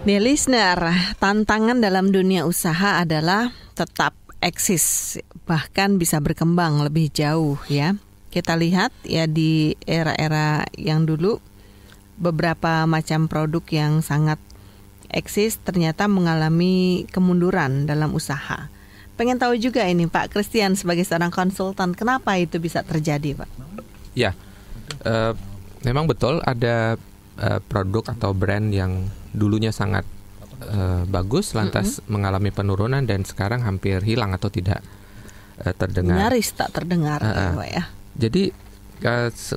Nih listener, tantangan dalam dunia usaha adalah tetap eksis, bahkan bisa berkembang lebih jauh ya. Kita lihat ya di era-era yang dulu, beberapa macam produk yang sangat eksis ternyata mengalami kemunduran dalam usaha. Pengen tahu juga ini Pak Christian sebagai seorang konsultan, kenapa itu bisa terjadi Pak? Ya, memang betul ada produk atau brand yang dulunya sangat bagus, lantas mengalami penurunan dan sekarang hampir hilang atau tidak terdengar. Nyaris tak terdengar Pak ya. Jadi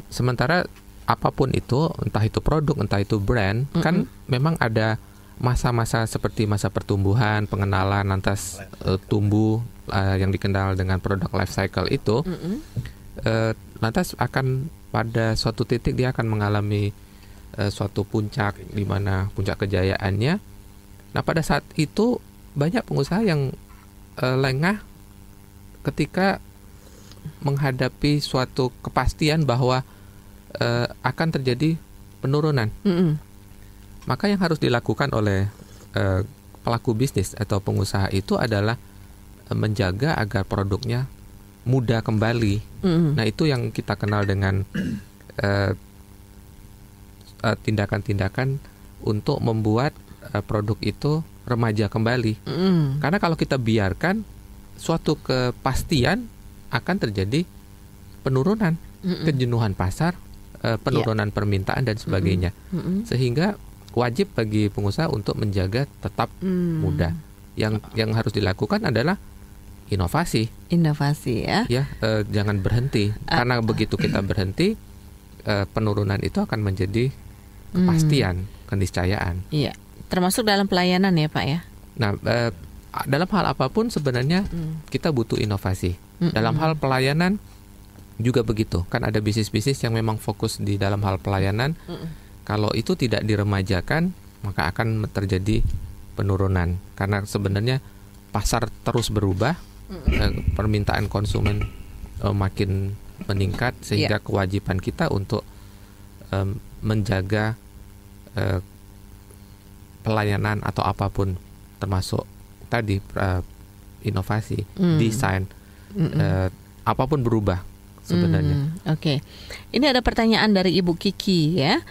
sementara apapun itu, entah itu produk, entah itu brand, kan memang ada masa-masa seperti masa pertumbuhan, pengenalan, lantas tumbuh yang dikenal dengan produk life cycle itu, lantas akan pada suatu titik dia akan mengalami suatu puncak, di mana puncak kejayaannya. Nah pada saat itu banyak pengusaha yang lengah ketika menghadapi suatu kepastian bahwa akan terjadi penurunan. Maka yang harus dilakukan oleh pelaku bisnis atau pengusaha itu adalah menjaga agar produknya mudah kembali. Nah itu yang kita kenal dengan tindakan-tindakan untuk membuat produk itu remaja kembali. Karena kalau kita biarkan, suatu kepastian akan terjadi penurunan, kejenuhan pasar, penurunan permintaan dan sebagainya. Sehingga wajib bagi pengusaha untuk menjaga tetap muda. Yang harus dilakukan adalah inovasi. Inovasi ya. Ya, jangan berhenti. Karena begitu kita berhenti, penurunan itu akan menjadi kepastian, keniscayaan. Iya. Termasuk dalam pelayanan ya Pak ya. Nah, dalam hal apapun sebenarnya kita butuh inovasi. Dalam hal pelayanan juga begitu. Kan ada bisnis-bisnis yang memang fokus di dalam hal pelayanan. Kalau itu tidak diremajakan, maka akan terjadi penurunan. Karena sebenarnya pasar terus berubah, permintaan konsumen makin meningkat, sehingga kewajiban kita untuk menjaga pelayanan atau apapun, termasuk tadi inovasi, desain, apapun berubah sebenarnya. Oke. Ini ada pertanyaan dari Ibu Kiki ya.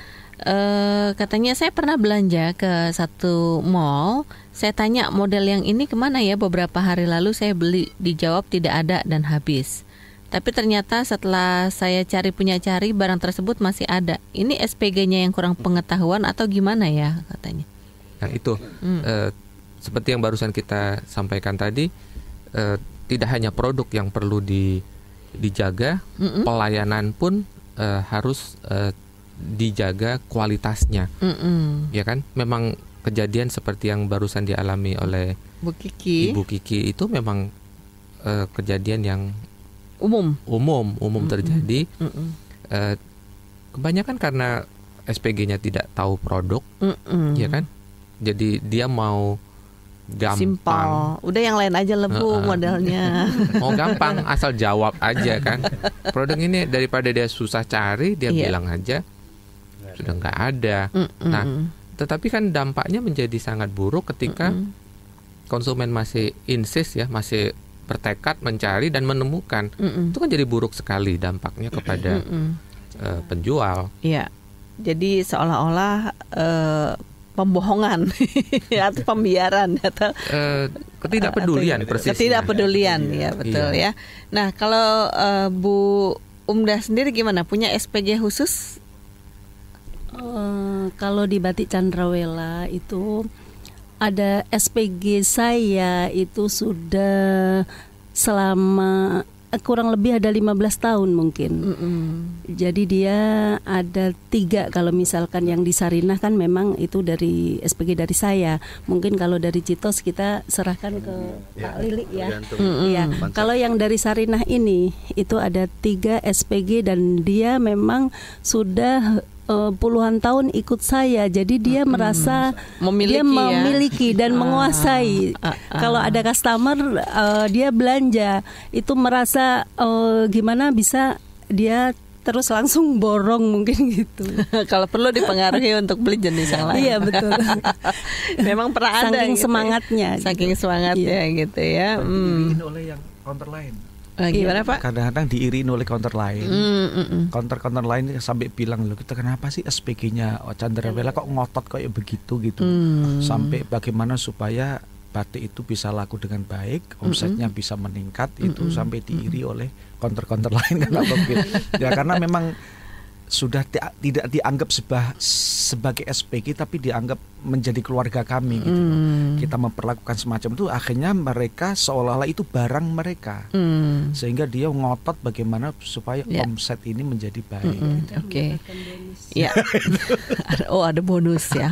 Katanya saya pernah belanja ke satu mall. Saya tanya model yang ini kemana ya, beberapa hari lalu saya beli, dijawab tidak ada dan habis. Tapi ternyata setelah saya cari barang tersebut masih ada. Ini SPG-nya yang kurang pengetahuan atau gimana ya katanya? Nah itu seperti yang barusan kita sampaikan tadi, tidak hanya produk yang perlu dijaga, pelayanan pun harus dijaga kualitasnya, ya kan? Memang kejadian seperti yang barusan dialami oleh Ibu Kiki itu memang kejadian yang umum terjadi. Kebanyakan karena SPG-nya tidak tahu produk, ya kan? Jadi dia mau gampang, simpel, udah yang lain aja lebu modelnya. Mau gampang asal jawab aja kan. Produk ini daripada dia susah cari, dia bilang aja sudah nggak ada. Nah, tetapi kan dampaknya menjadi sangat buruk ketika konsumen masih insist ya, masih bertekad mencari dan menemukan. Itu kan jadi buruk sekali dampaknya kepada penjual. Iya. Jadi seolah-olah pembohongan atau pembiaran atau ketidakpedulian, persisnya. Ketidakpedulian ya, betul ya. Nah, kalau Bu Umdah sendiri gimana? Punya SPG khusus? Kalau di Batik Chandrawela itu ada SPG saya itu sudah selama kurang lebih ada 15 tahun mungkin. Jadi dia ada 3, kalau misalkan yang di Sarinah kan memang itu dari SPG dari saya. Mungkin kalau dari Citos kita serahkan ke Pak Lili ya. Kalau yang dari Sarinah ini itu ada 3 SPG dan dia memang sudah puluhan tahun ikut saya, jadi dia merasa memiliki dan menguasai. Kalau ada customer dia belanja itu merasa gimana bisa dia terus langsung borong mungkin gitu. Kalau perlu dipengaruhi untuk beli jenis yang lain. Iya betul. Memang pernah ada saking gitu semangatnya. ya. Saking semangatnya gitu ya. Diiriin oleh yang counter lain. Gimana Pak? Kadang-kadang diiriin oleh counter lain. Counter lain sampai bilang, loh kita kenapa sih SPG-nya Chandrawela kok ngotot kayak begitu gitu. Sampai bagaimana supaya batik itu bisa laku dengan baik, omsetnya bisa meningkat, itu sampai diiri oleh counter lain. Kenapa begitu? Ya karena memang sudah tidak dianggap sebagai SPG, tapi dianggap menjadi keluarga kami gitu. Kita memperlakukan semacam itu, akhirnya mereka seolah-olah itu barang mereka, sehingga dia ngotot bagaimana supaya omset ini menjadi baik. Oke. Ya. Oh ada bonus ya.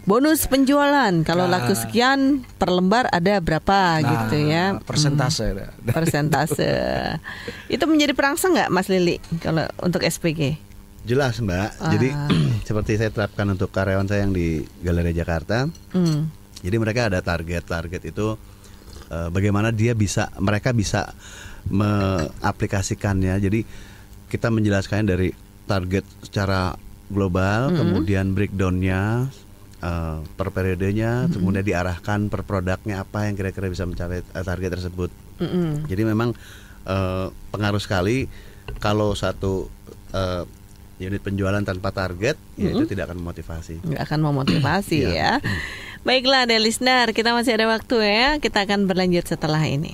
Bonus penjualan. Kalau laku sekian per lembar ada berapa gitu ya. Persentase. Persentase. Itu menjadi perangsang nggak Mas Lili kalau untuk SPG? Jelas Mbak. Jadi seperti saya terapkan untuk karyawan saya yang di Galeri Jakarta. Jadi mereka ada target itu bagaimana mereka bisa mengaplikasikannya. Jadi kita menjelaskan dari target secara global, kemudian breakdownnya per periodenya, kemudian diarahkan per produknya apa yang kira-kira bisa mencapai target tersebut. Jadi memang pengaruh sekali kalau satu unit penjualan tanpa target, ya itu tidak akan memotivasi. Nggak akan memotivasi ya. Baiklah, ada listener, kita masih ada waktu ya. Kita akan berlanjut setelah ini.